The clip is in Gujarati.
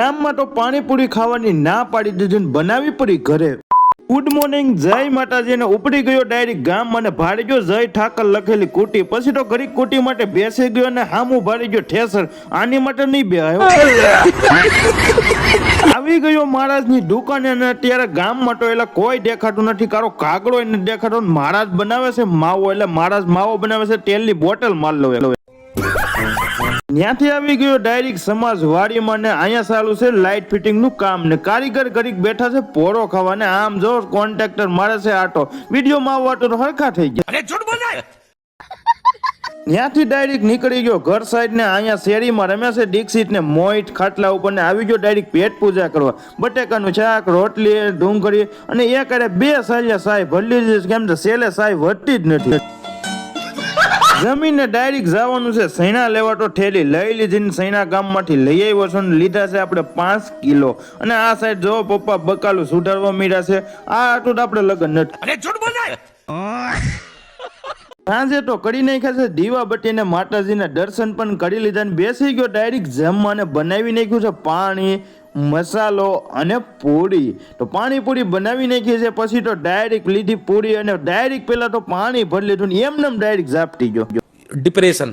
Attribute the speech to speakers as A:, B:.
A: ગામમાં તો પાણીપુરી ખાવાની ના પાડી દીધી ને બનાવી પડી ઘરે. ગુડ મોર્નિંગ, જય માતાજી. ને ઉપડી ગયો ડાયરેક્ટ ગામ અને ભાડી ગયો જય ઠાકર લખેલી કુટી. પછી તો ઘડી કુટી માટે બેસી ગયો અને હામું ભાડી ગયો ઠેસર. આની માટે નહીં બેહાયો. આવી ગયો મહારાજની દુકાને અને અત્યારે ગામમાં તો એટલે કોઈ દેખાતું નથી. કારો કાગડો નથી દેખાતો. મહારાજ બનાવે છે માવો, એટલે મહારાજ માવો બનાવે છે. તેલની બોટલ માર લો. ત્યાંથી આવી ગયો ડાયરેક્ટ સમાજ વાડીમાં ને અહીંયા ચાલુ છે લાઇટ ફિટિંગ નું કામ ને કારીગર ઘડીક બેઠા છે પોરો ખાવા ને આમ જો કોન્ટ્રાક્ટર મારે છે આટો. વિડીયોમાં આવવા તો હરખા થઈ ગયા. ત્યાંથી ડાયરેક્ટ નીકળી ગયો ઘર સાઈડ ને અહીંયા શેરીમાં રમ્યા છે ડીક્ષિટ ને મોઈટ ખાટલા ઉપર ને આવી ગયો ડાયરેક્ટ પેટ પૂજા કરવા. બટેકાનું શાક, રોટલી, ડુંગળી અને એ કરે 2 સાલિયા સાય ભરલી દીધી. કેમ કે સેલે સાય વધતી જ નથી. જમીને ડાયરેક્ટ જવાનું છે સૈણા લેવા. તો ઠેલી લઈ લીધી. સૈણા ગામમાંથી લઈ આવ્યો છો ને લીધા છે આપણે 5 કિલો. અને આ સાઈડ જો પપ્પા બકાલું સુધારવા મીડા છે. આ આટલું આપણે લગન નથી. સાંજે તો કરી નાખ્યા છે દીવા બત્તીને માતાજીના દર્શન પણ કરી લીધા ને બેસી ગયો ડાયરેક્ટ જમવાને. બનાવી નાખ્યું છે પાણી, મસાલો અને પૂરી. તો પાણીપુરી બનાવી નાખી છે. પછી તો ડાયરેક્ટ લીધી પૂરી અને ડાયરેક્ટ પેલા તો પાણી ભરી લીધું ને એમને ડાયરેક્ટ ઝાપટી ગયો.
B: ડિપ્રેશન